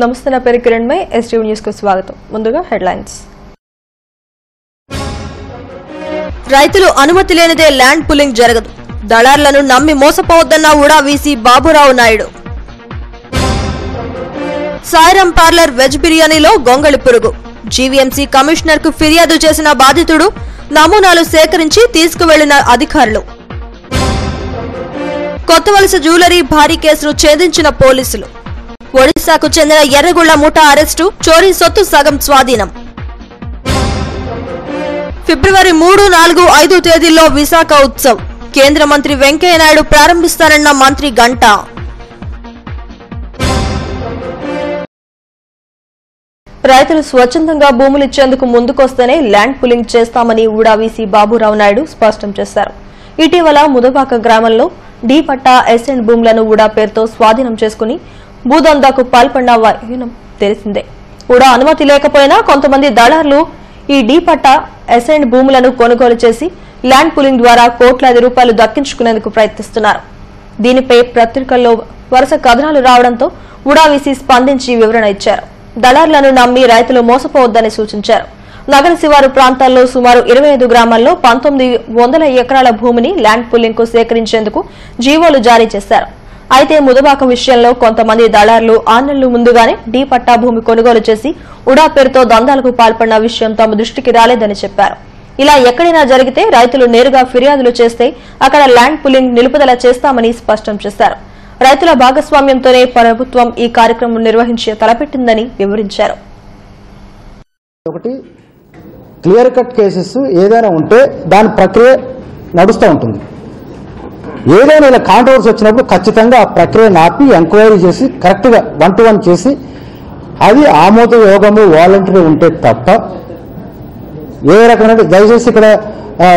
నమస్తే, నా పేరు కిరణ్ మై. ఎస్టీవీ న్యూస్ కు స్వాగతం. ముందుగా హెడ్లైన్స్. రైతులు అనుమతి లేనిదే ల్యాండ్ పుల్లింగ్ జరగదు. దళార్లను నమ్మి మోసపోవద్దన్న UDA VC Baburao Naidu. Sairam parlour veg బిర్యానీలో గొంగళి పురుగు. జీవీఎంసీ కమిషనర్ కు ఫిర్యాదు చేసిన బాధితుడు. నమూనాలు సేకరించి తీసుకువెళ్లిన అధికారులు. కొత్తవలస జ్యువెలరీ భారీ కేసును ఛేదించిన పోలీసులు. ఒడిశాకు చెందిన ఎర్రగుళ్ల ముఠా అరెస్టు. చోరీ సొత్తు సగం స్వాధీనం. ఫిబ్రవరి 3, 4, 5 తేదీల్లో విశాఖ ఉత్సవ్. కేంద్ర మంత్రి వెంకయ్యనాయుడు ప్రారంభిస్తారన్న మంత్రి గంటా. రైతులు స్వచ్ఛందంగా భూములు ఇచ్చేందుకు ముందుకొస్తేనే ల్యాండ్ పులింగ్ చేస్తామని ఉడా వీసీ బాబురావు నాయుడు స్పష్టం చేశారు. ఇటీవల ముదబాక గ్రామంలో డి పట్టా ఎస్ఎండ్ భూములను ఉడా పేరుతో స్వాధీనం చేసుకుని భూదందాకు పాల్పడిన వైనం తెలిసిందే. ఉడా అనుమతి లేకపోయినా కొంతమంది దళారులు ఈ డి పట్టా ఎస్ఎండ్ భూములను కొనుగోలు చేసి ల్యాండ్ పులింగ్ ద్వారా కోట్లాది రూపాయలు దక్కించుకునేందుకు ప్రయత్నిస్తున్నారు. దీనిపై పత్రికల్లో వరుస కథనాలు రావడంతో ఉడా వీసీ స్పందించి వివరణ ఇచ్చారు. దళారులను నమ్మి రైతులు మోసపోవద్దని సూచించారు. నగర శివారు ప్రాంతాల్లో సుమారు 25 గ్రామాల్లో 1900 ఎకరాల భూమిని ల్యాండ్ పుల్లింగ్ కు సేకరించేందుకు జీవోలు జారీ చేశారు. అయితే ముదబాక విషయంలో కొంతమంది దళారులు 6 నెలలు ముందుగానే డి పట్టా భూమి కొనుగోలు చేసి ఉడా పేరుతో దందాలకు పాల్పడిన విషయం తమ దృష్టికి రాలేదని చెప్పారు. ఇలా ఎక్కడైనా జరిగితే రైతులు నేరుగా ఫిర్యాదులు చేస్తే అక్కడ ల్యాండ్ పుల్లింగ్ నిలుపుదల చేస్తామని స్పష్టం చేశారు. రైతుల భాగస్వామ్యంతోనే ప్రభుత్వం ఈ కార్యక్రమం నిర్వహించి తలపెట్టిందని వివరించారు. ఒకటి క్లియర్ కట్ కేసెస్ ఏదైనా ఉంటే దాని ప్రక్రియ నడుస్తూ ఉంటుంది. ఏదైనా ఇలా కాంట్రవర్సీ వచ్చినప్పుడు ఖచ్చితంగా ఆ ప్రక్రియను ఆపి ఎంక్వైరీ చేసి కరెక్ట్గా 1-to-1 చేసి అది ఆమోద యోగము వాలంటరీ ఉంటే తప్ప ఏ రకమైన దయచేసి ఇక్కడ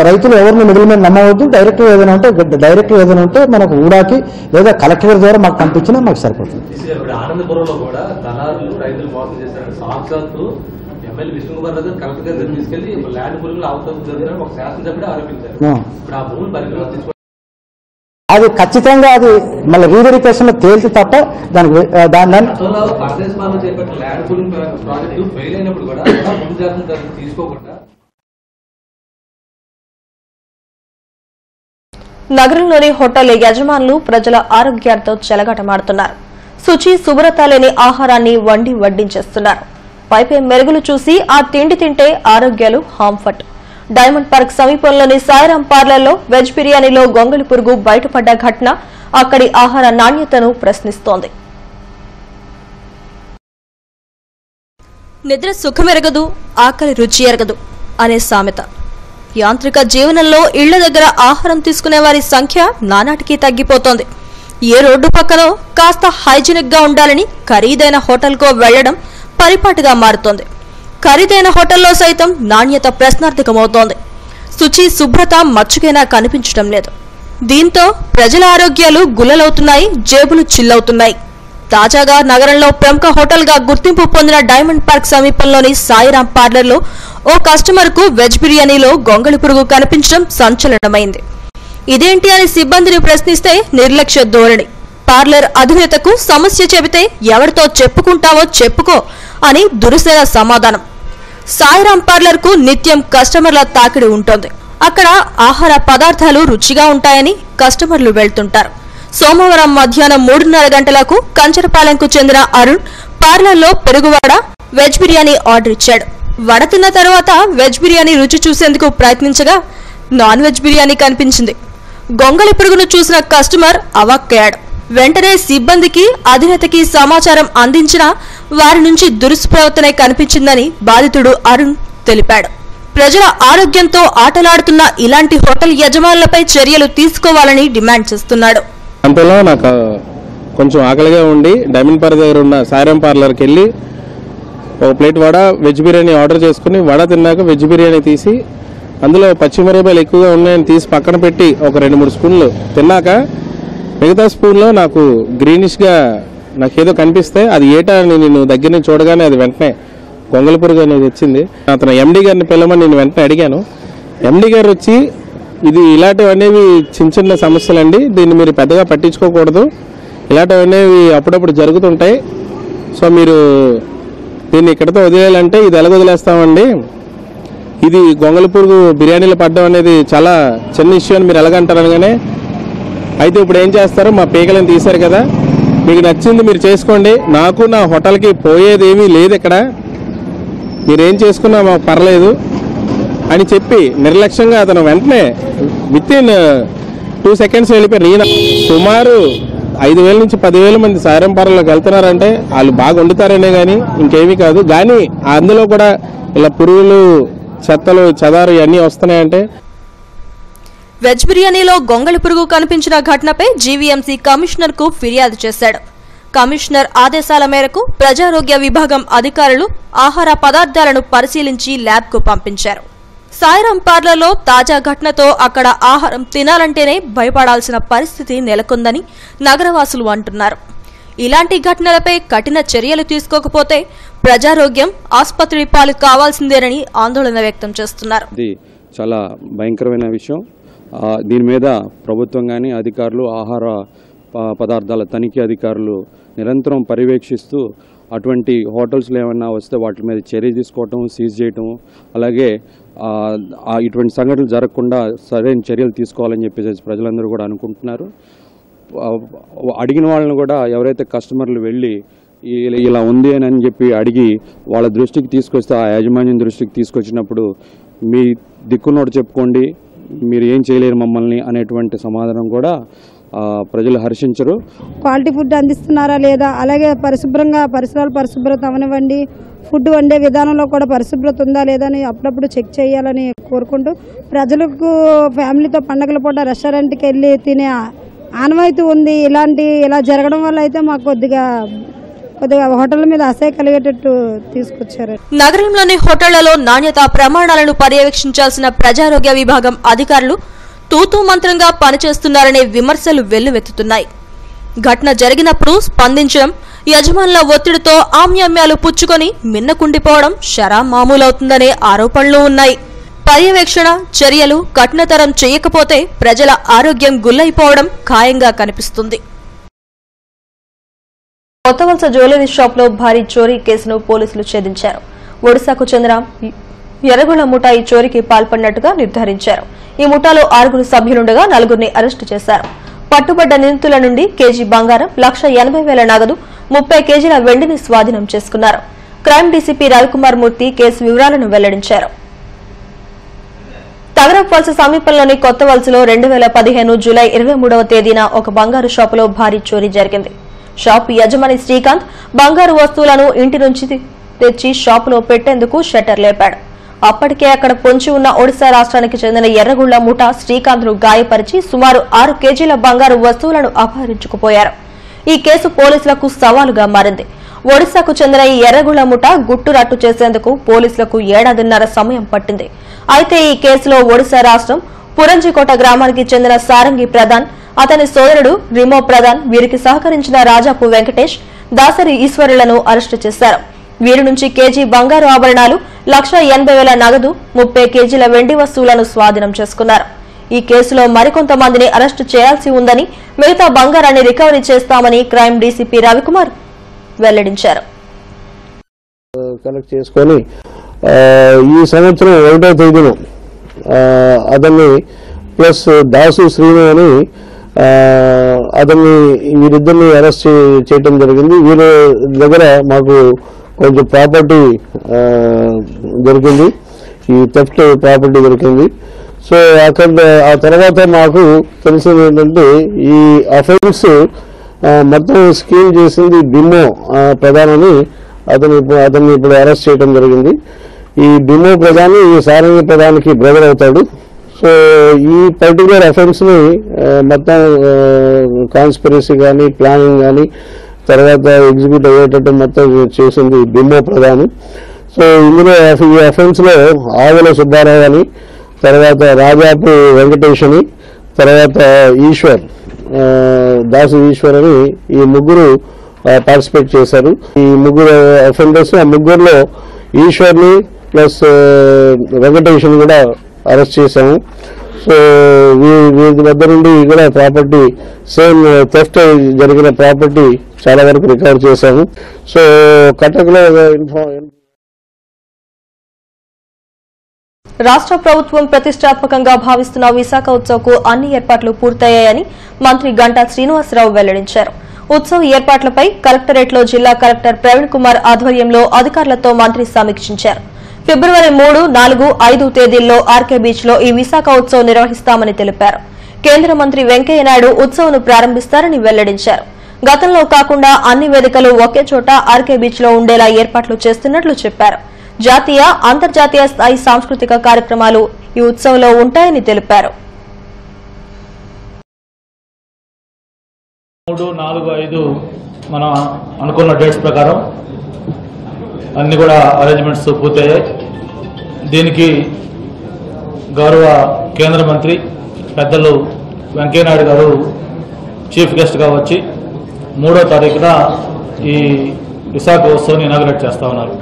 రైతులు ఎవరిని మిడిల్ మీద నమ్మవద్దు. డైరెక్ట్గా ఏదైనా ఉంటే మనకు ఊడాకి లేదా కలెక్టర్ ద్వారా మాకు పంపించినా మాకు సరిపోతుంది. ఆనందపురంలో కూడా దళారులు రైతులు మోసం చేశారు. సాక్షాత్తు ఎమ్మెల్యే విష్ణుకుమార్ గారు కలెక్టర్ గారు తీసుకెళ్లి ల్యాండ్ పురుగులు అవసరం జరిగిన ఒక శాసనసభ్యుడు ఆరోపించారు. ఇప్పుడు ఆ భూములు పరిగణలో తీసుకోవాలి. అది ఖచ్చితంగా అది మళ్ళీ రీవెరిఫికేషన్ లో తేలితే తప్ప దానికి భారతదేశంలో చేపట్టిన ల్యాండ్ పులింగ్ ప్రాజెక్టు ఫెయిల్ అయినప్పుడు కూడా ముందు జాగ్రత్త తీసుకోకుండా నగరంలోని హోటల్ యజమానులు ప్రజల ఆరోగ్యాలతో చెలగాటమాడుతున్నారు. శుచి శుభ్రత లేని ఆహారాన్ని వండి వడ్డించేస్తున్నారు. పైపై మెరుగులు చూసి ఆ తిండి తింటే ఆరోగ్యాలు హాంఫట్. డైమండ్ పార్క్ సమీపంలోని సాయిరాం పార్లర్లో వెజ్ బిర్యానీలో గొంగళి పురుగు బయటపడ్డ ఘటన అక్కడి ఆహార నాణ్యతను ప్రశ్నిస్తోంది. నిద్ర సుఖమెరగదు, ఆకలి రుచి ఎరగదు అనే సామెత. యాంత్రిక జీవనంలో ఇళ్ల దగ్గర ఆహారం తీసుకునే వారి సంఖ్య నానాటికి తగ్గిపోతోంది. ఏ రోడ్డు పక్కనో కాస్త హైజీనిక్ గా ఉండాలని ఖరీదైన హోటల్కో వెళ్లడం పరిపాటిగా మారుతోంది. ఖరీదైన హోటల్లో సైతం నాణ్యత ప్రశ్నార్థకమవుతోంది. శుచి శుభ్రత మచ్చుకైనా కనిపించడం లేదు. దీంతో ప్రజల ఆరోగ్యాలు గుల్లలవుతున్నాయి, జేబులు చిల్లవుతున్నాయి. తాజాగా నగరంలో ప్రముఖ హోటల్ గా గుర్తింపు పొందిన డైమండ్ పార్క్ సమీపంలోని సాయిరాం పార్లర్లో ఓ కస్టమర్ కు వెజ్ బిర్యానీలో గొంగళి పురుగు కనిపించడం సంచలనమైంది. ఇదేంటి అని సిబ్బందిని ప్రశ్నిస్తే నిర్లక్ష్య ధోరణి. పార్లర్ అధినేతకు సమస్య చెబితే ఎవరితో చెప్పుకుంటావో చెప్పుకో అని దురుసైన సమాధానం. సాయిరాం పార్లర్ కు నిత్యం కస్టమర్ల తాకిడి ఉంటోంది. అక్కడ ఆహార పదార్థాలు రుచిగా ఉంటాయని కస్టమర్లు వెళ్తుంటారు. సోమవారం మధ్యాహ్నం 3:30 గంటలకు కంచరపాలెంకు చెందిన అరుణ్ పార్లర్లో పెరుగువడ, వెజ్ బిర్యానీ ఆర్డర్ ఇచ్చాడు. వడ తిన్న తర్వాత వెజ్ బిర్యానీ రుచి చూసేందుకు ప్రయత్నించగా నాన్ వెజ్ బిర్యానీ కనిపించింది. గొంగళి పురుగును చూసిన కస్టమర్ అవాక్కయ్యాడు. వెంటనే సిబ్బందికి, అధినేతకి సమాచారం అందించినా వారి నుంచి దురుసుప్రవర్తనే కనిపించిందని బాధితుడు అరుణ్ తెలిపాడు. ప్రజల ఆరోగ్యంతో ఆటలాడుతున్న ఇలాంటి హోటల్ యజమానులపై చర్యలు తీసుకోవాలని డిమాండ్ చేస్తున్నాడు. అంతలో నాకు కొంచెం ఆకలిగా ఉండి డైమండ్ పార్క్ దగ్గర ఉన్న సాయిరాం పార్లర్కి వెళ్ళి ఒక plate vada, veg biryani order చేసుకుని వడ తిన్నాక వెజ్ బిర్యానీ తీసి అందులో పచ్చిమిరపకాయలు ఎక్కువగా ఉన్నాయని తీసి పక్కన పెట్టి ఒక 2-3 స్పూన్లు తిన్నాక మిగతా స్పూన్లో నాకు గ్రీనిష్గా నాకేదో కనిపిస్తే అది ఏటా అని నేను దగ్గర నుంచి చూడగానే అది వెంటనే గొంగళి పురుగు అనేది వచ్చింది. అతను ఎండీ గారిని పిల్లమని నేను వెంటనే అడిగాను. ఎండీ గారు వచ్చి ఇది ఇలాంటివి అనేవి చిన్న చిన్న సమస్యలండి, దీన్ని మీరు పెద్దగా పట్టించుకోకూడదు, ఇలాంటివి అనేవి అప్పుడప్పుడు జరుగుతుంటాయి, సో మీరు దీన్ని ఇక్కడితో వదిలేయాలంటే ఇది ఎలాగ వదిలేస్తామండి, ఇది గొంగళి పురుగు బిర్యానీలో పడ్డం అనేది చాలా చిన్న ఇష్యూ అని మీరు ఎలాగంటారు అనగానే, అయితే ఇప్పుడు ఏం చేస్తారు, మా పీకలను తీశారు కదా, మీకు నచ్చింది మీరు చేసుకోండి, నాకు నా హోటల్కి పోయేది ఏమీ లేదు, ఇక్కడ మీరేం చేసుకున్నా మాకు పర్లేదు అని చెప్పి నిర్లక్ష్యంగా అతను వెంటనే వితిన్ 2 seconds వెళ్ళిపోయారు. ఈయన సుమారు 5,000 నుంచి 10,000 మంది సారంపారలోకి వెళ్తున్నారంటే వాళ్ళు బాగా వండుతారనే కానీ ఇంకేమీ కాదు. కానీ అందులో కూడా ఇలా పురుగులు, చెత్తలు, చెదారు ఇవన్నీ వస్తున్నాయంటే. వెజ్ బిర్యానీలో గొంగళి పురుగు కనిపించిన ఘటనపై జీవీఎంసీ కమిషనర్ కు ఫిర్యాదు చేశాడు. కమిషనర్ ఆదేశాల మేరకు ప్రజారోగ్య విభాగం అధికారులు ఆహార పదార్థాలను పరిశీలించి ల్యాబ్ కు పంపించారు. సాయిరాం పార్లర్లో తాజా ఘటనతో అక్కడ ఆహారం తినాలంటేనే భయపడాల్సిన పరిస్థితి నెలకొందని నగరవాసులు అంటున్నారు. ఇలాంటి ఘటనలపై కఠిన చర్యలు తీసుకోకపోతే ప్రజారోగ్యం ఆసుపత్రి పాలు కావాల్సిందేనని ఆందోళన వ్యక్తం చేస్తున్నారు. ఇది చాలా భయంకరమైన విషయం. దీని మీద ప్రభుత్వం కానీ అధికారులు, ఆహార పదార్థాల తనిఖీ అధికారులు నిరంతరం పర్యవేక్షిస్తూ అటువంటి హోటల్స్లో ఏమైనా వస్తే వాటి మీద చర్య తీసుకోవటం, సీజ్ చేయటం, అలాగే ఇటువంటి సంఘటనలు జరగకుండా సరైన చర్యలు తీసుకోవాలని చెప్పేసి ప్రజలందరూ కూడా అనుకుంటున్నారు. అడిగిన వాళ్ళని కూడా ఎవరైతే కస్టమర్లు వెళ్ళి ఇలా ఉంది అని చెప్పి అడిగి వాళ్ళ దృష్టికి తీసుకొస్తే, ఆ యాజమాన్యం దృష్టికి తీసుకొచ్చినప్పుడు మీ దిక్కునోడు చెప్పుకోండి, మీరు ఏం చేయలేరు మమ్మల్ని అనేటువంటి సమాధానం కూడా ప్రజలు హర్షించరు. క్వాలిటీ ఫుడ్ అందిస్తున్నారా లేదా, అలాగే పరిశుభ్రంగా పరిసరాల పరిశుభ్రత అవనివ్వండి, ఫుడ్ వండే విధానంలో కూడా పరిశుభ్రత ఉందా లేదా అని అప్పుడప్పుడు చెక్ చేయాలని కోరుకుంటూ, ప్రజలకు ఫ్యామిలీతో పండగల పూట రెస్టారెంట్కి వెళ్ళి తినే ఆనవాయితీ ఉంది. ఇలా జరగడం వల్ల అయితే మాకు కొద్దిగా హోటళ్ల మీద అసహ్య కలిగేటట్టు తీసుకొచ్చారు. నగరంలోని హోటళ్లలో నాణ్యతా ప్రమాణాలను పర్యవేక్షించాల్సిన ప్రజారోగ్య విభాగం అధికారులు తూతూ మంత్రంగా పనిచేస్తున్నారనే విమర్శలు వెల్లువెత్తుతున్నాయి. ఘటన జరిగినప్పుడు స్పందించడం, యజమానుల ఒత్తిడితో ఆమ్యామ్యాలు పుచ్చుకొని మిన్నకుండిపోవడం షరా మామూలవుతుందనే ఆరోపణలు ఉన్నాయి. పర్యవేక్షణ చర్యలు కఠినతరం చేయకపోతే ప్రజల ఆరోగ్యం గుల్లైపోవడం ఖాయంగా కనిపిస్తుంది. కొత్తవలస జ్యువెలరీ షాప్లో భారీ చోరీ కేసును పోలీసులు ఛేదించారు. ఒడిశాకు చెందిన ఎర్రగొండ ముఠా ఈ చోరీకి పాల్పడినట్టుగా నిర్ధారించారు. ఈ ముఠాలో 6 సభ్యులుండగా 4 అరెస్టు చేశారు. పట్టుబడ్డ నిందితుల నుండి కేజీ బంగారం, 1,80,000 నగదు, 30 కేజీల వెండిని స్వాధీనం చేసుకున్నారు. క్రైమ్ డీసీపీ రవికుమార్ మూర్తి కేసు వివరాలను వెల్లడించారు. తగరపు సమీపంలోని కొత్త వలసలో 2015 జూలై 23వ తేదీన ఒక బంగారు షాపులో భారీ చోరీ జరిగింది. షాపు యజమాని శ్రీకాంత్ బంగారు వస్తువులను ఇంటి నుంచి తెచ్చి షాపులో పెట్టేందుకు షట్టర్ లేపాడు. అప్పటికే అక్కడ పొంచి ఉన్న ఒడిశా రాష్ట్రానికి చెందిన ఎర్రగుళ్ల ముఠా శ్రీకాంత్ ను గాయపరిచి సుమారు 6 కేజీల బంగారు వస్తువులను అపహరించుకుపోయారు. ఈ కేసు పోలీసులకు సవాలుగా మారింది. ఒడిశాకు చెందిన ఈ ఎర్రగుళ్ల ముఠా గుట్టురట్టు చేసేందుకు పోలీసులకు 1.5 ఏళ్ల సమయం పట్టింది. అయితే ఈ కేసులో ఒడిశా రాష్ట్రం పురంజికోట గ్రామానికి చెందిన సారంగి ప్రధాన్, అతని సోదరుడు రిమో ప్రధాన్, వీరికి సహకరించిన రాజాపు వెంకటేష్, దాసరి ఈశ్వరులను అరెస్టు చేశారు. వీరి నుంచి కేజీ బంగారు ఆభరణాలు, 1,80,000 నగదు, 30 కేజీల వెండి వస్తువులను స్వాధీనం చేసుకున్నారు. ఈ కేసులో మరికొంతమందిని అరెస్టు చేయాల్సి ఉందని, మిగతా బంగారాన్ని రికవరీ చేస్తామని క్రైమ్ డీసీపీ రవికుమార్ వెల్లడించారు. కలెక్ట్ చేసుకొని ఈ సంవత్సరం 1వ తేదీన అతన్ని ప్లస్ దాసు శ్రీను అని అతన్ని వీరిద్దరిని అరెస్ట్ చేయడం జరిగింది. వీరి దగ్గర మాకు కొంచెం ప్రాపర్టీ దొరికింది, ఈ థెఫ్ట్ ప్రాపర్టీ దొరికింది. సో అక్కడ ఆ తర్వాత మాకు తెలిసింది ఏంటంటే ఈ అఫెన్స్ మొత్తం స్కీమ్ చేసింది బిమ్మో ప్రధానని అతన్ని ఇప్పుడు అరెస్ట్ చేయడం జరిగింది. ఈ బిమ్మో ప్రధాని ఈ సారంగి ప్రధానికి బ్రదర్ అవుతాడు. సో ఈ పర్టికులర్ అఫెన్స్ ని మొత్తం కాన్స్పిరసీ కానీ ప్లానింగ్ కానీ తర్వాత ఎగ్జిక్యూట్ అయ్యేటట్టు మొత్తం చేసింది బిమ్మో ప్రధాని. సో ఇందులో ఈ అఫెన్స్ లో ఆవుల సుబ్బారావు అని, తర్వాత రాజాపు వెంకటేష్ అని, తర్వాత ఈశ్వర్ దాసు ఈశ్వర్ అని ఈ ముగ్గురు పార్టిసిపేట్ చేశారు. ఈ ముగ్గురు అఫెండర్స్, ఆ ముగ్గురులో ఈశ్వర్ని ప్లస్ వెంకటేష్ని కూడా అరెస్ట్ చేశాము. సో వీరి వద్ద నుండి కూడా ప్రాపర్టీ సేమ్ థెఫ్ట్ జరిగిన ప్రాపర్టీ చాలా వరకు రికవర్ చేశాము. సో కటక్లో రాష్ట్ర ప్రభుత్వం ప్రతిష్టాత్మకంగా భావిస్తున్న విశాఖ ఉత్సవ్కు అన్ని ఏర్పాట్లు పూర్తయ్యాయని మంత్రి గంటా శ్రీనివాసరావు వెల్లడించారు. ఉత్సవ్ ఏర్పాట్లపై కలెక్టరేట్లో జిల్లా కలెక్టర్ ప్రవీణ్ కుమార్ ఆధ్వర్యంలో అధికారులతో మంత్రి సమీక్షించారు. ఫిబ్రవరి 3, 4, 5 తేదీల్లో ఆర్కే బీచ్ లో ఈ విశాఖ ఉత్సవ్ నిర్వహిస్తామని తెలిపారు. కేంద్ర మంత్రి వెంకయ్యనాయుడు ఉత్సవ్ను ప్రారంభిస్తారని వెల్లడించారు. గతంలో కాకుండా అన్ని వేదికలు ఒకే చోట ఆర్కే బీచ్ లో ఉండేలా ఏర్పాట్లు చేస్తున్నట్లు చెప్పారు. జాతీయ, అంతర్జాతీయ స్థాయి సాంస్కృతిక కార్యక్రమాలు ఈ ఉత్సవంలో ఉంటాయని తెలిపారు. 3, 4, 5 మనం అనుకున్న డేట్స్ ప్రకారం అన్ని కూడా అరేంజ్మెంట్స్ పూర్తయ్యాయి. దీనికి గౌరవ కేంద్ర మంత్రి పెద్దలు వెంకయ్యనాయుడు గారు చీఫ్ గెస్ట్గా వచ్చి 3వ తారీఖున ఈ విశాఖ ఉత్సవాన్ని ఇనాగ్రేట్ చేస్తా ఉన్నారు.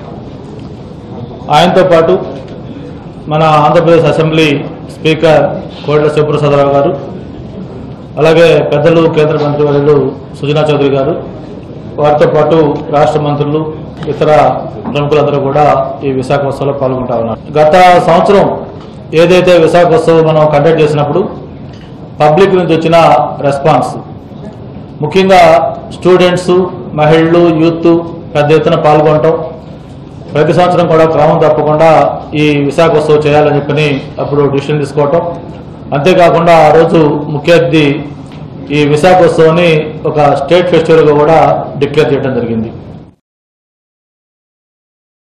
ఆయనతో పాటు మన ఆంధ్రప్రదేశ్ అసెంబ్లీ స్పీకర్ కోడెల శివప్రసాదరావు గారు, అలాగే పెద్దలు కేంద్ర మంత్రివర్యులు సుజనా చౌదరి గారు, వారితో పాటు రాష్ట్ర మంత్రులు, ఇతర ప్రముఖులందరూ కూడా ఈ విశాఖ ఉత్సవంలో పాల్గొంటా ఉన్నారు. గత సంవత్సరం ఏదైతే విశాఖ ఉత్సవం మనం కండక్ట్ చేసినప్పుడు పబ్లిక్ నుంచి వచ్చిన రెస్పాన్స్, ముఖ్యంగా స్టూడెంట్స్, మహిళలు, యూత్ పెద్ద ఎత్తున పాల్గొనటం, ప్రతి సంవత్సరం కూడా క్రమం తప్పకుండా ఈ విశాఖ ఉత్సవం చేయాలని చెప్పని అప్పుడు డిసిషన్ తీసుకోవటం, అంతేకాకుండా ఆ రోజు ముఖ్య అతిథి ఈ విశాఖ ఉత్సవాన్ని ఒక స్టేట్ ఫెస్టివల్గా కూడా డిక్లేర్ చేయడం జరిగింది.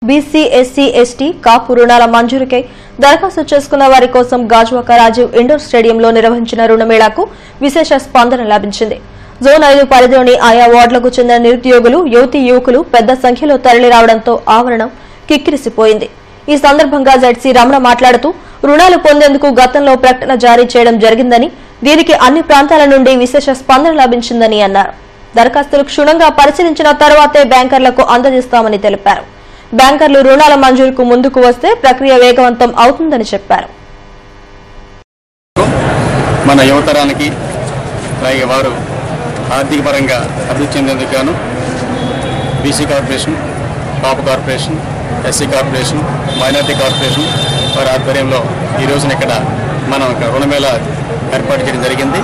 బీసీ, ఎస్సీ, ఎస్టీ, కాపు రుణాల మంజూరుకై దరఖాస్తు చేసుకున్న వారి కోసం గాజువాక రాజీవ్ ఇండోర్ స్టేడియంలో నిర్వహించిన రుణమేళాకు విశేష స్పందన లభించింది. జోన్ 5 పరిధిలోని ఆయా వార్డులకు చెందిన నిరుద్యోగులు, యువతీ యువకులు పెద్ద సంఖ్యలో తరలిరావడంతో ఆవరణం కిక్కిరిసిపోయింది. ఈ సందర్భంగా జెడ్సీ రమణ మాట్లాడుతూ రుణాలు పొందేందుకు గతంలో ప్రకటన జారీ చేయడం జరిగిందని, దీనికి అన్ని ప్రాంతాల నుండి విశేష స్పందన లభించిందని అన్నారు. దరఖాస్తులు క్షుణ్ణంగా పరిశీలించిన తర్వాతే బ్యాంకర్లకు అందజేస్తామని తెలిపారు. బ్యాంకర్లు రుణాల మంజూరుకు ముందుకు వస్తే ప్రక్రియ వేగవంతం అవుతుందని చెప్పారు. మన యువతరానికి అలాగే వారు ఆర్థిక పరంగా అభివృద్ధి చెందేందుకు గాను BC corporation, Kapu corporation, SC corporation, minority corporation వారి ఆధ్వర్యంలో ఈ రోజున ఇక్కడ మనం రుణమేళా ఏర్పాటు చేయడం జరిగింది.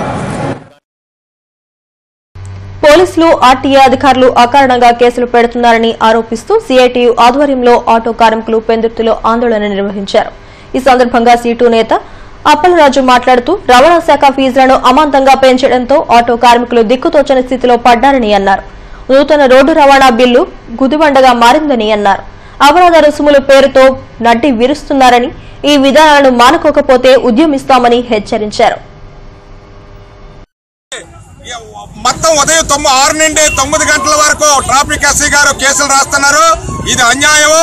పోలీసులు, ఆర్టీఏ అధికారులు అకారణంగా కేసులు పెడుతున్నారని ఆరోపిస్తూ సిఐటియు ఆధ్వర్యంలో ఆటో కార్మికులు పెందుర్తిలో ఆందోళన నిర్వహించారు. ఈ సందర్భంగా సీటు నేత అప్పలరాజు మాట్లాడుతూ రవాణా శాఖ ఫీజులను అమాంతంగా పెంచడంతో ఆటో కార్మికులు దిక్కుతోచని స్థితిలో పడ్డారని అన్నారు. నూతన రోడ్డు రవాణా బిల్లు గుదిబండగా మారిందని అన్నారు. అపరాధ రుసుముల పేరుతో నడ్డి విరుస్తున్నారని, ఈ విధానాలను మానుకోకపోతే ఉద్యమిస్తామని హెచ్చరించారు. మొత్తం ఉదయం 6 నుండి 9 గంటల వరకు ట్రాఫిక్ ఎస్సీ గారు కేసులు రాస్తున్నారు. ఇది అన్యాయం.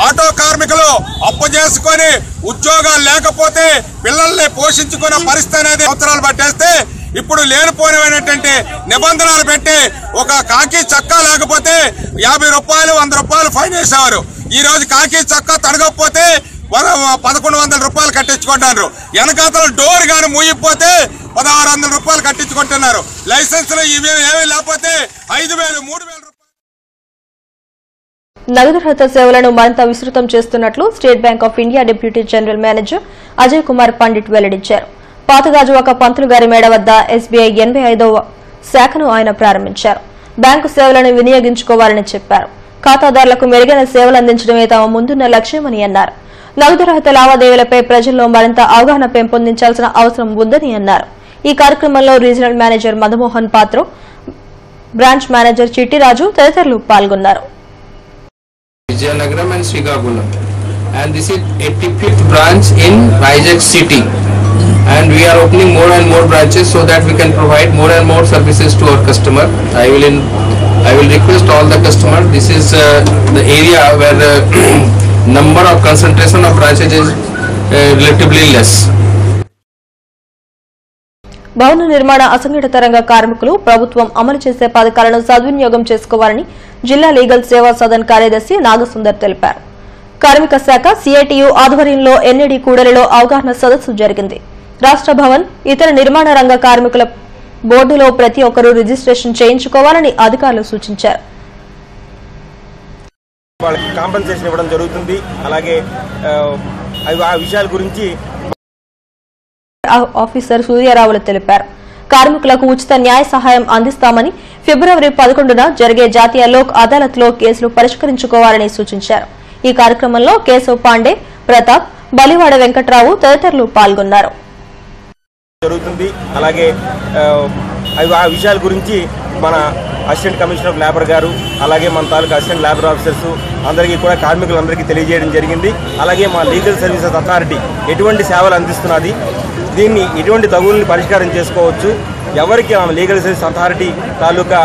ఆటో కార్మికులు అప్పు చేసుకుని ఉద్యోగాలు లేకపోతే పిల్లల్ని పోషించుకునే పరిస్థితి అనేది సంవత్సరాలు పట్టేస్తే ఇప్పుడు లేనిపోయినటువంటి నిబంధనలు పెట్టి ఒక కాకి చక్కా లేకపోతే 50 రూపాయలు, 100 రూపాయలు ఫైన్ వేసేవారు. ఈ రోజు కాకి చక్కా తడగకపోతే 1100 రూపాయలు కట్టించుకుంటున్నారు. వెనకాతల డోర్ గాని మూయిపోతే 1600 రూపాయలు కట్టించుకుంటున్నారు. లైసెన్సులు ఇవి ఏమీ లేకపోతే 5000, 3000 రూపాయలు. నగదు రహిత సేవలను మరింత విస్తృతం చేస్తున్నట్లు state bank of India deputy general manager Ajay Kumar Pandit వెల్లడించారు. పాతగాజువాక పంతులు గారి మేడ వద్ద ఎస్బీఐ 85వ శాఖను ఆయన ప్రారంభించారు. బ్యాంకు సేవలను వినియోగించుకోవాలని చెప్పారు. ఖాతాదారులకు మెరుగైన సేవలు అందించడమే తమ ముందున్న లక్ష్యమని అన్నారు. నగదు రహిత లావాదేవీలపై ప్రజల్లో మరింత అవగాహన పెంపొందించాల్సిన అవసరం ఉందని అన్నారు. ఈ కార్యక్రమంలో regional manager Madhumohan Patro, branch manager Chittiraju తదితరులు పాల్గొన్నారు. Vijayanagaram and Srikakulam, and this is 85th branch in Vizag city, and we are opening more and more branches so that we can provide more and more services to our customer. I will request all the customer. This is the area where the number of concentration of branches is relatively less. భవన నిర్మాణ అసంఘటిత రంగ కార్మికులు ప్రభుత్వం అమలు చేసే పథకాలను సద్వినియోగం చేసుకోవాలని జిల్లా లీగల్ సేవా సదన్ కార్యదర్శి నాగసుందర్ తెలిపారు. కార్మిక శాఖ సిఐటియు ఆధ్వర్యంలో ఎన్ఈడి కూడలిలో అవగాహన సదస్సు జరిగింది. రాష్ట్ర భవన్, ఇతర నిర్మాణ రంగ కార్మికుల బోర్డులో ప్రతి ఒక్కరూ రిజిస్ట్రేషన్ చేయించుకోవాలని అధికారులు సూచించారు. వాళ్ళకి కాంపెన్సేషన్ ఇవ్వడం జరుగుతుంది. అలాగే ఆ విషయాల గురించి ఆఫీసర్ సూర్యారావులు తెలిపారు. కార్మికులకు ఉచిత న్యాయ సహాయం అందిస్తామని ఫిబ్రవరి 11న జరిగే జాతీయ లోక్ అదాలత్లో కేసులు పరిష్కరించుకోవాలని సూచించారు. ఈ కార్యక్రమంలో కేశవ్ పాండే, ప్రతాప్, బలివాడ వెంకట్రావు తదితరులు పాల్గొన్నారు. జరుగుతుంది. అలాగే ఆ విషయాల గురించి మన అసిస్టెంట్ కమిషనర్ ఆఫ్ లేబర్ గారు, అలాగే మన తాలూకా అసిస్టెంట్ లేబర్ ఆఫీసర్స్ అందరికీ కూడా కార్మికులందరికీ తెలియజేయడం జరిగింది. అలాగే మా లీగల్ సర్వీసెస్ అథారిటీ ఎటువంటి సేవలు అందిస్తున్నది, దీన్ని ఎటువంటి తగుల్ని పరిష్కారం చేసుకోవచ్చు, ఎవరికి లీగల్ సర్వీస్ అథారిటీ తాలూకా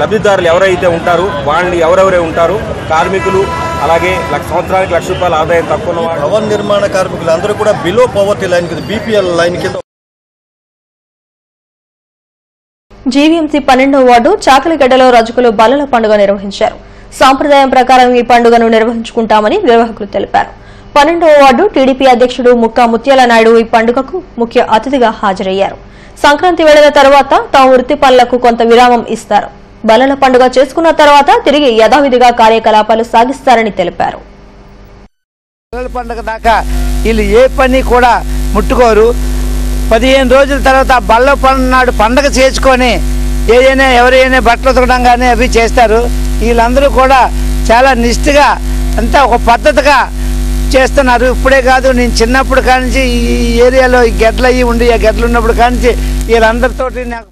లబ్ధిదారులు ఎవరైతే ఉంటారో వాళ్ళు ఎవరెవరే ఉంటారు, కార్మికులు, అలాగే సంవత్సరానికి ₹1,00,000 ఆదాయం తక్కువ ఉన్న భవన నిర్మాణ కార్మికులు అందరూ కూడా బిలో పవర్టీ లైన్ కింద, బీపీఎల్ లైన్ కింద. జీవీఎంసీ 12వ వార్డు చాకలిగడ్డలో రజకులు బల్లల పండుగ నిర్వహించారు. సాంప్రదాయం ప్రకారం ఈ పండుగను నిర్వహించుకుంటామని నిర్వాహకులు తెలిపారు. 12వ వార్డు టీడీపీ అధ్యక్షుడు ముక్కా ముత్యాల నాయుడు ఈ పండుగకు ముఖ్య అతిథిగా హాజరయ్యారు. సంక్రాంతి వేళల తర్వాత తమ వృత్తి పనులకు కొంత విరామం ఇస్తారు. బల్లల పండుగ చేసుకున్న తర్వాత తిరిగి యథావిధిగా కార్యకలాపాలు సాగిస్తారని తెలిపారు. బల్లల పండుగ దాకా వీళ్ళు ఏ పని కూడా ముట్టుకోరు. 15 రోజుల తర్వాత బల్లల పండుగ నాడు పండుగ చేసుకొని ఎవరైనా బట్టలు ఉతకడం కానీ అవి చేస్తారు. వీళ్ళందరూ కూడా చాలా నిష్ఠగా అంతా ఒక పద్ధతిగా చేస్తున్నారు. ఇప్పుడే కాదు, నేను చిన్నప్పుడు కానించి ఈ ఏరియాలో ఈ గెడ్లు అయ్యి ఉండి ఆ గెడ్లు ఉన్నప్పుడు కానించి వీళ్ళందరితోటి నాకు.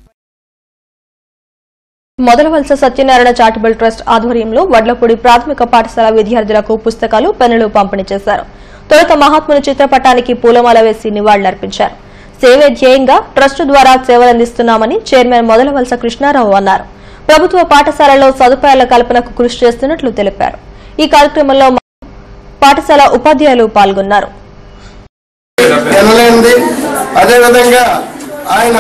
మొదలవలస సత్యనారాయణ చారిటబుల్ ట్రస్ట్ ఆధ్వర్యంలో వడ్లపూడి ప్రాథమిక పాఠశాల విద్యార్థులకు పుస్తకాలు, పెన్నులు పంపిణీ చేశారు. తొలుత మహాత్ముని చిత్రపటానికి పూలమాల వేసి నివాళులర్పించారు. సేవే ధ్యేయంగా ట్రస్టు ద్వారా సేవలందిస్తున్నామని చైర్మన్ మొదలవలస కృష్ణారావు అన్నారు. ప్రభుత్వ పాఠశాలల్లో సదుపాయాల కల్పనకు కృషి చేస్తున్నట్లు తెలిపారు. ఈ కార్యక్రమంలో పాఠశాల ఉపాధ్యాయులు పాల్గొన్నారు. అదేవిధంగా ఆయన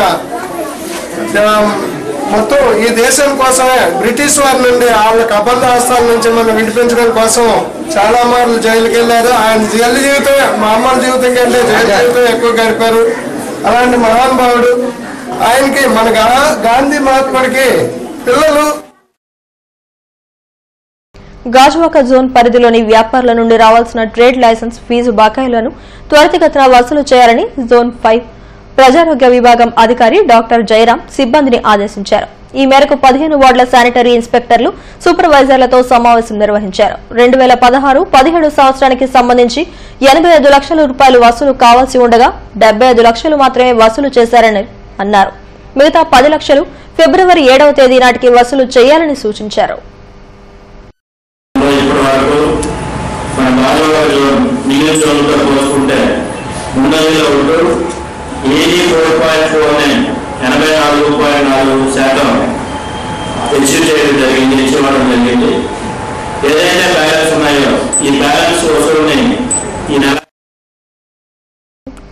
మొత్తం ఈ దేశం కోసమే బ్రిటిష్ వారి నుండి వాళ్ళకి అబద్ధ హస్తాల నుంచి మనం విడిపించడం కోసం చాలా మార్లు జైలుకి వెళ్ళారు. ఆయన జైలు జీవితమే మామూలు జీవితం కంటే జైలు జీవితం ఎక్కువ గడిపారు. అలాంటి మహానుభావుడు ఆయనకి మన గాంధీ మహాత్ముడికి పిల్లలు. గాజువాక జోన్ పరిధిలోని వ్యాపారుల నుండి రావాల్సిన ట్రేడ్ లైసెన్స్ ఫీజు బకాయిలను త్వరితగతిన వసూలు చేయాలని జోన్ 5 ప్రజారోగ్య విభాగం అధికారి డాక్టర్ జయరాం సిబ్బందిని ఆదేశించారు. ఈ మేరకు 15 వార్డుల శానిటరీ ఇన్స్పెక్టర్లు, సూపర్వైజర్లతో సమావేశం నిర్వహించారు. 2016-17 సంవత్సరానికి సంబంధించి 85 లక్షల రూపాయలు వసూలు కావాల్సి ఉండగా 75 లక్షలు మాత్రమే వసూలు చేశారని అన్నారు. మిగతా 10 లక్షలు ఫిబ్రవరి 7వ తేదీ నాటికి వసూలు చేయాలని సూచించారు. ఇష్యూ చేయడం జరిగింది, ఇవ్వడం జరిగింది. ఏదైతే బ్యాలెన్స్ ఉన్నాయో ఈ బ్యాలెన్స్ వసూలుని ఈ నెల.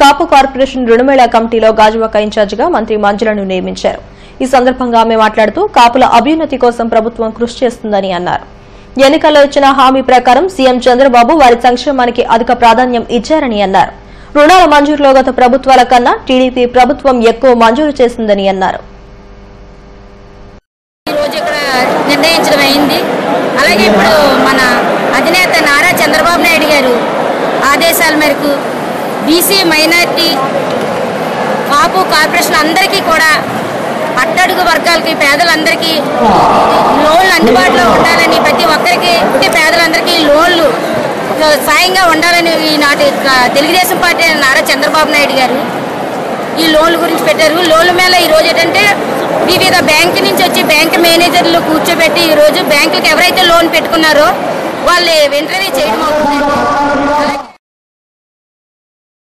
కాపు కార్పొరేషన్ రుణమేళా కమిటీలో గాజువాక ఇన్ఛార్జిగా మంత్రి మంజులను నియమించారు. ఈ సందర్భంగా ఆమె మాట్లాడుతూ కాపుల అభ్యున్నతి కోసం ప్రభుత్వం కృషి చేస్తుందని అన్నారు. ఎన్నికల్లో ఇచ్చిన హామీ ప్రకారం సీఎం చంద్రబాబు వారి సంక్షేమానికి అధిక ప్రాధాన్యం ఇచ్చారని అన్నారు. రుణాల మంజూరులో గత ప్రభుత్వాల కన్నా టీడీపీ ప్రభుత్వం ఎక్కువ మంజూరు చేసిందని అన్నారు. నిర్ణయించడం అయింది. అలాగే ఇప్పుడు మన అధినేత నారా చంద్రబాబు నాయుడు గారు ఆదేశాల మేరకు బీసీ, మైనారిటీ, కాపు కార్పొరేషన్ అందరికీ కూడా అట్టడుగు వర్గాలకి, పేదలందరికీ లోన్లు అందుబాటులో ఉండాలని, ప్రతి ఒక్కరికి పేదలందరికీ లోన్లు సాయంగా ఉండాలని ఈనాటి తెలుగుదేశం పార్టీ నారా చంద్రబాబు నాయుడు గారు ఈ లోన్ల గురించి పెట్టారు. లోన్ల మీద ఈరోజు ఏంటంటే వివిధ బ్యాంకు నుంచి వచ్చి బ్యాంకు మేనేజర్లు కూర్చోబెట్టి ఈరోజు బ్యాంకులకు ఎవరైతే లోన్ పెట్టుకున్నారో వాళ్ళు ఇంటర్వ్యూ చేయడం అవుతుంది.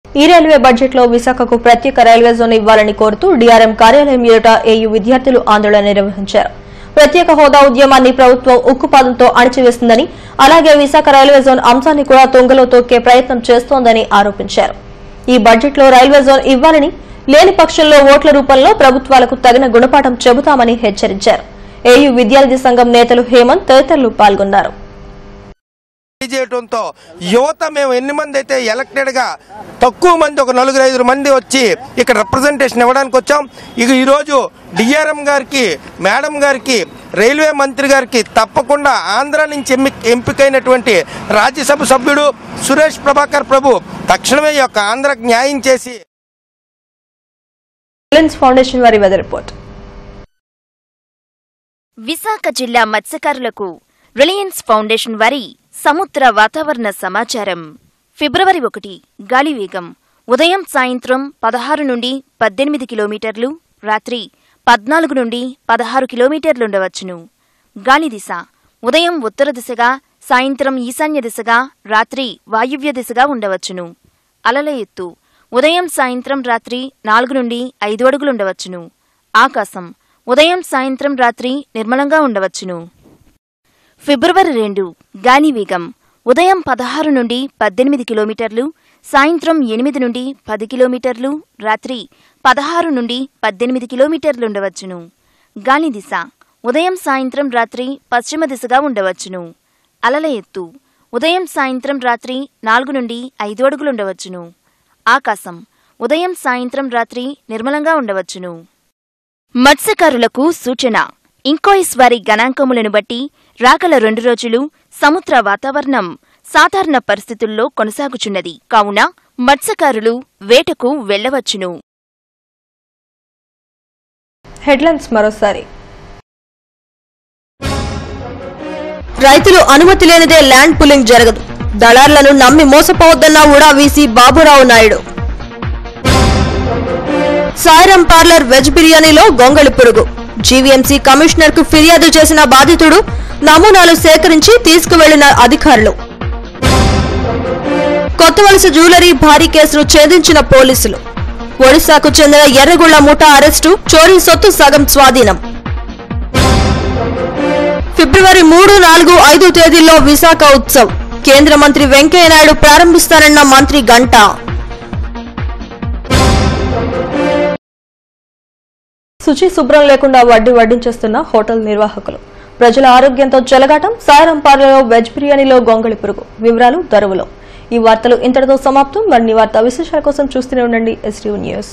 ఈ రైల్వే బడ్జెట్లో విశాఖకు ప్రత్యేక రైల్వే జోన్ ఇవ్వాలని కోరుతూ డీఆర్ఎం కార్యాలయం ఎదుట ఏయూ విద్యార్థులు ఆందోళన నిర్వహించారు. ప్రత్యేక హోదా ఉద్యమాన్ని ప్రభుత్వం ఉక్కుపాదంతో అణిచివేస్తుందని, అలాగే విశాఖ రైల్వే జోన్ అంశాన్ని కూడా తొంగలో తొక్కే ప్రయత్నం చేస్తోందని ఆరోపించారు. ఈ బడ్జెట్లో రైల్వే జోన్ ఇవ్వాలని, లేని పక్షంలో ఓట్ల రూపంలో ప్రభుత్వాలకు తగిన గుణపాఠం చెబుతామని హెచ్చరించారు. ఏయూ విద్యార్థి సంఘం నేతలు హేమంత్ తదితరులు పాల్గొన్నారు. చేయడంతో యువత మేము ఎన్ని మంది అయితే ఎలక్టెడ్గా తక్కువ మంది ఒక 4-5 మంది వచ్చి ఇక్కడ రిప్రజెంటేషన్ ఇవ్వడానికి వచ్చాం. ఇక ఈరోజు డిఆర్ఎం గారికి, మేడం గారికి, రైల్వే మంత్రి గారికి తప్పకుండా ఆంధ్ర నుంచి ఎంపికైనటువంటి రాజ్యసభ సభ్యుడు సురేష్ ప్రభాకర్ ప్రభు తక్షణమే ఈ యొక్క ఆంధ్రకు న్యాయం చేసి ఫౌండేషన్ వారి వెదర్ రిపోర్ట్. విశాఖ జిల్లా మత్స్యకారులకు రిలయన్స్ ఫౌండేషన్ వారి సముద్ర వాతావరణ సమాచారం. ఫిబ్రవరి 1 గాలి వేగం ఉదయం సాయంత్రం 16 నుండి 18 కిలోమీటర్లు, రాత్రి 14 నుండి 16 కిలోమీటర్లుండవచ్చును. గాలి దిశ ఉదయం ఉత్తర దిశగా, సాయంత్రం ఈశాన్య దిశగా, రాత్రి వాయువ్య దిశగా ఉండవచ్చును. అలల ఎత్తు ఉదయం సాయంత్రం రాత్రి 4 నుండి 5 అడుగులుండవచ్చును. ఆకాశం ఉదయం సాయంత్రం రాత్రి నిర్మలంగా ఉండవచ్చును. ఫిబ్రవరి 2 గాలి వేగం ఉదయం 16 నుండి 18 కిలోమీటర్లు, సాయంత్రం 8 నుండి 10 కిలోమీటర్లు, రాత్రి 16 నుండి 18 కిలోమీటర్లుండవచ్చును. గాలి దిశ ఉదయం సాయంత్రం రాత్రి పశ్చిమ దిశగా ఉండవచ్చును. అలల ఎత్తు ఉదయం సాయంత్రం రాత్రి 4 నుండి 5 అడుగులుండవచ్చును. ఆకాశం ఉదయం సాయంత్రం రాత్రి నిర్మలంగా ఉండవచ్చును. మత్స్యకారులకు సూచన. ఇంకోయిస్ వారి గణాంకములను బట్టి రాగల 2 రోజులు సముద్ర వాతావరణం సాధారణ పరిస్థితుల్లో కొనసాగుచున్నది. కావున మత్స్యకారులు వేటకు వెళ్లవచ్చును. హెడ్లైన్స్ మరోసారి. రైతులు అనుమతి లేనిదే ల్యాండ్ పులింగ్ జరగదు. దళార్లను నమ్మి మోసపోవద్దన్న UDA VC Baburao Naidu. Sairam parlour veg బిర్యానీలో గొంగళి పురుగు. జీవీఎంసీ కమిషనర్ కు ఫిర్యాదు చేసిన బాధితుడు నమూనాలు సేకరించి తీసుకువెళ్లిన అధికారులు. కొత్తవలస జ్యువెలరీ భారీ కేసును ఛేదించిన పోలీసులు. ఒడిశాకు చెందిన ఎర్రగుళ్ల ముఠా అరెస్టు, చోరీ సొత్తు సగం స్వాధీనం. ఫిబ్రవరి 3, 4, 5 తేదీల్లో విశాఖ ఉత్సవ్. కేంద్ర మంత్రి వెంకయ్యనాయుడు ప్రారంభిస్తారన్న మంత్రి గంటా. శుచి శుభ్రం లేకుండా వడ్డించేస్తున్న హోటల్ నిర్వాహకులు. ప్రజల ఆరోగ్యంతో చెలగాటం. సాయిరాం పార్లర్లో వెజ్ బిర్యానీలో గొంగళి పురుగు. వివరాలు దరువులో. ఈ వార్తలు ఇంతటితో సమాప్తం. మరిన్ని వార్తా విశేషాల కోసం చూస్తూనే ఉండండి STV న్యూస్.